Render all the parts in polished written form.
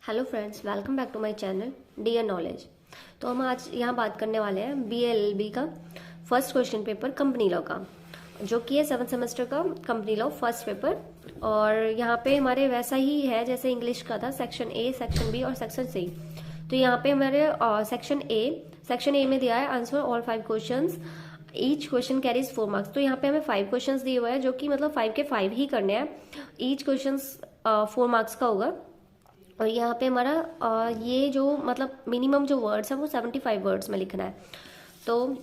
Hello friends, welcome back to my channel dear knowledge. तो हम आज यहाँ बात करने वाले हैं BLLB का first question paper company law का, जो कि है 7th सेमेस्टर का कंपनी लॉ फर्स्ट पेपर। और यहाँ पे हमारे वैसा ही है जैसे इंग्लिश का था, सेक्शन ए, सेक्शन बी और सेक्शन सी। तो यहाँ पे हमारे सेक्शन ए में दिया है answer all 5 questions, each question carries 4 marks. तो यहाँ पे हमें 5 क्वेश्चंस दिए हुए हैं, जो कि मतलब 5 के 5 ही करने हैं। ईच क्वेश्चन 4 मार्क्स का होगा। और यहाँ पे हमारा ये जो मतलब मिनिमम जो वर्ड्स है वो 75 वर्ड्स में लिखना है। तो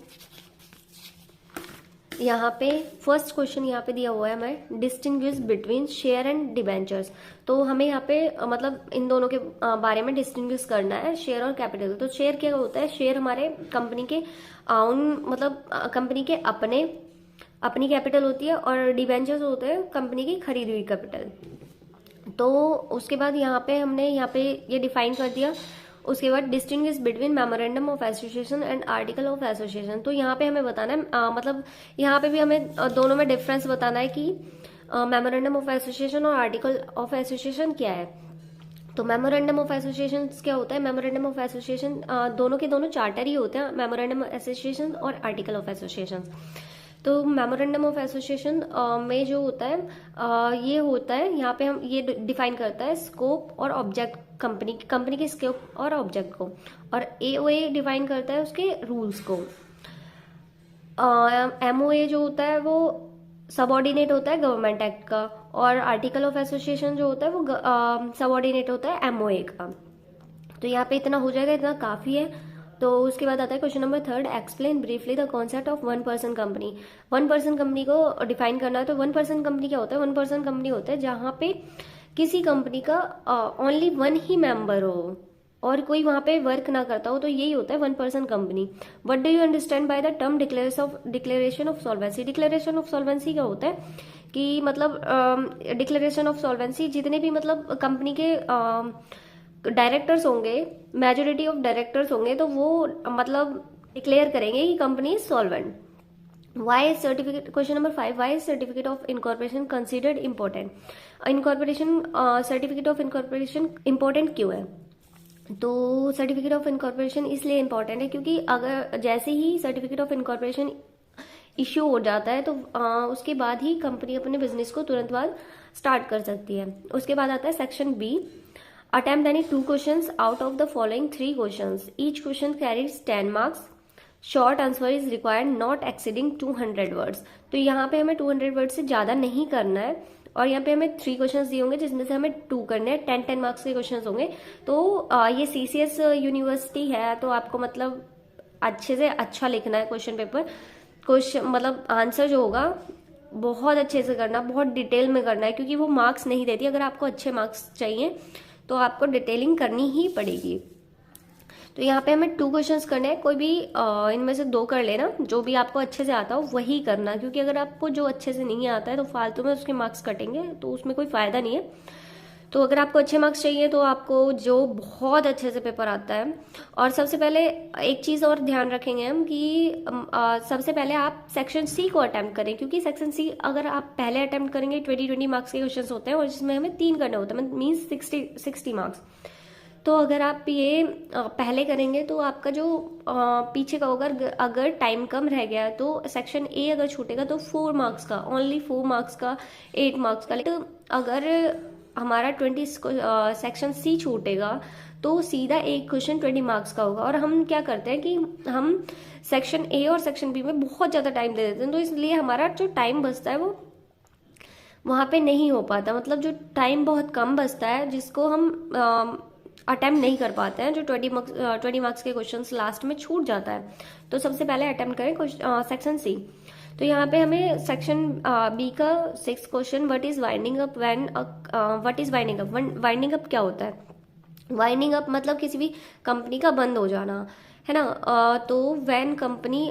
यहाँ पे फर्स्ट क्वेश्चन यहाँ पे दिया हुआ है हमें, distinguish between share and debentures. तो हमें यहाँ पे मतलब इन दोनों के बारे में डिस्टिंग्विश करना है, शेयर और कैपिटल। तो शेयर क्या होता है? शेयर हमारे कंपनी के मतलब कंपनी के अपनी कैपिटल होती है, और डिबेंचर्स होते हैं कंपनी की खरीदी हुई कैपिटल। तो उसके बाद यहाँ पे ये डिफाइन कर दिया। उसके बाद distinguish between memorandum of association and article of association. तो यहाँ पे हमें बताना है मतलब यहाँ पे भी हमें दोनों में डिफरेंस बताना है कि मेमोरेंडम ऑफ एसोसिएशन और आर्टिकल ऑफ एसोसिएशन क्या है। तो मेमोरेंडम ऑफ एसोसिएशन क्या होता है? मेमोरेंडम ऑफ एसोसिएशन दोनों के दोनों चार्टर ही होते हैं, मेमोरेंडम ऑफ एसोसिएशन और आर्टिकल ऑफ एसोसिएशन। तो मेमोरेंडम ऑफ एसोसिएशन में जो होता है ये होता है, यहाँ पे हम ये डिफाइन करता है स्कोप और ऑब्जेक्ट, कंपनी के स्कोप और ऑब्जेक्ट को। और AOA डिफाइन करता है उसके रूल्स को। MOA जो होता है वो सबऑर्डिनेट होता है गवर्नमेंट एक्ट का, और आर्टिकल ऑफ एसोसिएशन जो होता है वो सबऑर्डिनेट होता है MOA का। तो यहाँ पे इतना हो जाएगा, इतना काफी है। तो उसके बाद आता है question number 3, explain briefly the concept of 1 person company. 1 person company को डिफाइन करना है। तो 1 पर्सन कंपनी क्या होता है? 1 पर्सन कंपनी होता है जहां पे किसी कंपनी का ओनली 1 ही मेंबर हो और कोई वहां पे वर्क ना करता हो, तो यही होता है 1 person company. What do you understand by the term declaration of solvency? Declaration of solvency क्या होता है कि मतलब डिक्लेरेशन ऑफ सॉल्वेंसी जितने भी मतलब कंपनी के डायरेक्टर्स होंगे, मेजोरिटी ऑफ डायरेक्टर्स होंगे, तो वो मतलब डिक्लेयर करेंगे कि company is solvent. Why certificate, question number 5, why is certificate of incorporation considered important? Incorporation certificate of incorporation important क्यों है? तो सर्टिफिकेट ऑफ इनकॉर्पोरेशन इसलिए इम्पोर्टेंट है क्योंकि अगर जैसे ही सर्टिफिकेट ऑफ इनकॉर्पोरेशन इश्यू हो जाता है तो उसके बाद ही कंपनी अपने बिजनेस को तुरंत बाद स्टार्ट कर सकती है। उसके बाद आता है section B, attempt any 2 questions out of the following 3 questions. Each question carries 10 marks. Short answer is required, not exceeding 200 words. तो यहाँ पे हमें 200 वर्ड से ज़्यादा नहीं करना है। और यहाँ पे हमें 3 क्वेश्चंस दिए होंगे जिसमें से हमें 2 करने हैं। 10 मार्क्स के क्वेश्चंस होंगे। तो ये CCS यूनिवर्सिटी है, तो आपको मतलब अच्छे से अच्छा लिखना है क्वेश्चन पेपर। क्वेश्चन मतलब आंसर जो होगा बहुत अच्छे से करना, बहुत डिटेल में करना है, क्योंकि वो मार्क्स नहीं देती। अगर आपको अच्छे मार्क्स चाहिए तो आपको डिटेलिंग करनी ही पड़ेगी। तो यहाँ पे हमें 2 क्वेश्चंस करने हैं, कोई भी इनमें से 2 कर लेना, जो भी आपको अच्छे से आता हो वही करना, क्योंकि अगर आपको जो अच्छे से नहीं आता है तो फालतू में उसके मार्क्स कटेंगे, तो उसमें कोई फायदा नहीं है। तो अगर आपको अच्छे मार्क्स चाहिए तो आपको जो बहुत अच्छे से पेपर आता है। और सबसे पहले एक चीज़ और ध्यान रखेंगे हम कि सबसे पहले आप सेक्शन सी को अटेम्प्ट करें, क्योंकि सेक्शन सी अगर आप पहले अटेम्प्ट करेंगे 20 मार्क्स के क्वेश्चन होते हैं, और जिसमें हमें 3 करने होते हैं, मीन्स 60 मार्क्स। तो अगर आप ये पहले करेंगे तो आपका जो पीछे का होगा, अगर टाइम कम रह गया तो सेक्शन ए अगर छूटेगा तो 4 मार्क्स का, ओनली 4 मार्क्स का, 8 मार्क्स का। लेकिन अगर हमारा 20 सेक्शन सी छूटेगा तो सीधा एक क्वेश्चन 20 मार्क्स का होगा। और हम क्या करते हैं कि हम सेक्शन ए और सेक्शन बी में बहुत ज़्यादा टाइम दे देते हैं, तो इसलिए हमारा जो टाइम बचता है वो वहाँ पे नहीं हो पाता। मतलब जो टाइम बहुत कम बचता है जिसको हम अटेम्प्ट नहीं कर पाते हैं, जो 20 मार्क्स के क्वेश्चन लास्ट में छूट जाता है। तो सबसे पहले अटेम्प्ट करें सेक्शन सी। तो यहाँ पे हमें सेक्शन बी का 6 question, what is winding up what is winding up? Winding up क्या होता है? वाइंडिंग अप मतलब किसी भी कंपनी का बंद हो जाना, है ना। तो व्हेन कंपनी,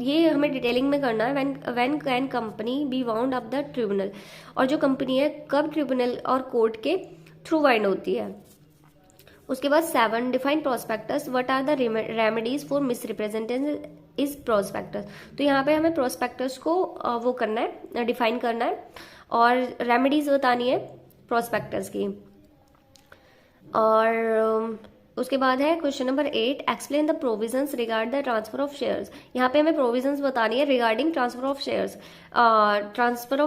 ये हमें डिटेलिंग में करना है। When can company be wound up the tribunal? और जो कंपनी है कब ट्रिब्यूनल और कोर्ट के थ्रू वाइंड होती है। उसके बाद 7, define prospectus, what are the remedies for misrepresentation is prospectus? तो यहाँ पे हमें प्रोस्पेक्टस को वो करना है, डिफाइन करना है, और रेमेडीज बतानी है प्रोस्पेक्टस की। और उसके बाद है question number 8, explain the provisions regard the transfer of shares. यहाँ पे हमें प्रोविजंस बतानी है रिगार्डिंग ट्रांसफर ऑफ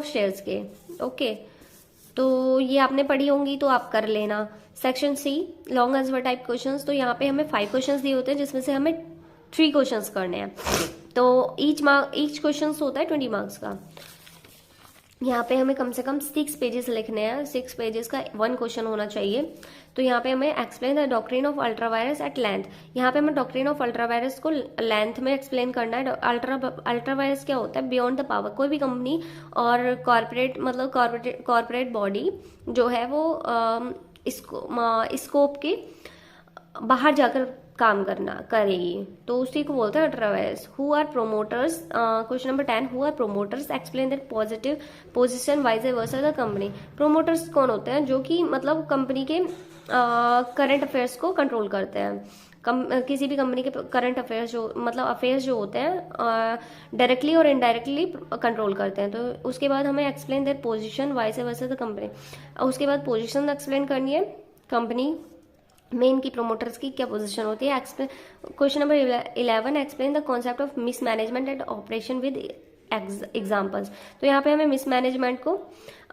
शेयर्स के। ओके, तो ये आपने पढ़ी होंगी तो आप कर लेना। Section C, long answer type questions. तो यहाँ पे हमें 5 क्वेश्चंस दिए होते हैं जिसमें से हमें 3 क्वेश्चंस करने हैं। तो ईच क्वेश्चंस होता है 20 मार्क्स का। यहाँ पे हमें कम से कम 6 पेजेस लिखने हैं, 6 पेजेस का 1 क्वेश्चन होना चाहिए। तो यहाँ पे हमें explain the doctrine of ultra vires at length. यहाँ पे हमें डॉक्ट्रिन ऑफ अल्ट्रावायरस को लेंथ में एक्सप्लेन करना है। अल्ट्रावायरस क्या होता है? Beyond the power. कोई भी कंपनी और कॉर्पोरेट मतलब कॉर्पोरेट बॉडी जो है वो स्कोप के बाहर जाकर काम करना करेगी, तो उसी को बोलते हैं ultra vires. Who are promoters, question number 10, who are promoters explain that positive position vice versa the company. Promoters कौन होते हैं? जो कि मतलब कंपनी के करंट अफेयर्स को कंट्रोल करते हैं। किसी भी कंपनी के करंट अफेयर्स जो मतलब अफेयर्स जो होते हैं डायरेक्टली और इनडायरेक्टली कंट्रोल करते हैं। तो उसके बाद हमें explain that position vice versa the company. उसके बाद पोजीशन एक्सप्लेन करनी है कंपनी में, इनकी प्रोमोटर्स की क्या पोजीशन होती है। Question number 11, explain the concept of mismanagement and operation with examples. तो यहाँ पे हमें मिसमैनेजमेंट को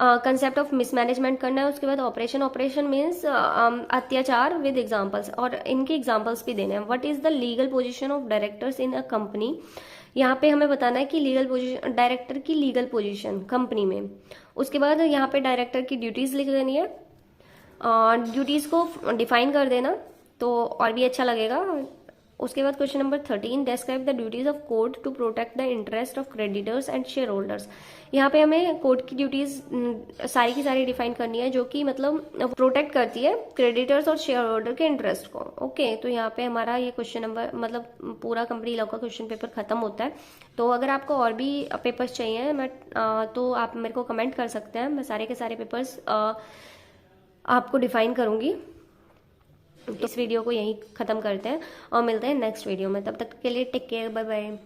कंसेप्ट ऑफ मिसमैनेजमेंट करना है। उसके बाद ऑपरेशन मीन्स अत्याचार विद एग्जाम्पल्स, और इनके एग्जाम्पल्स भी देने हैं। What is the legal position of directors in a company. यहाँ पे हमें बताना है कि लीगल पोजीशन, डायरेक्टर की लीगल पोजीशन कंपनी में। उसके बाद यहाँ पे डायरेक्टर की ड्यूटीज लिख देनी है, ड्यूटीज को डिफाइन कर देना तो और भी अच्छा लगेगा। उसके बाद question number 13, describe the duties of court to protect the interest of creditors and shareholders. यहाँ पे हमें कोर्ट की ड्यूटीज सारी की सारी डिफाइन करनी है जो कि मतलब प्रोटेक्ट करती है क्रेडिटर्स और शेयर होल्डर के इंटरेस्ट को। ओके, तो यहाँ पे हमारा ये क्वेश्चन नंबर मतलब पूरा कंपनी लॉ का क्वेश्चन पेपर खत्म होता है। तो अगर आपको और भी पेपर्स चाहिए तो आप मेरे को कमेंट कर सकते हैं, मैं सारे के सारे पेपर्स आपको डिफाइन करूंगी। इस वीडियो को यहीं ख़त्म करते हैं और मिलते हैं नेक्स्ट वीडियो में। तब तक के लिए टेक केयर, बाय बाय।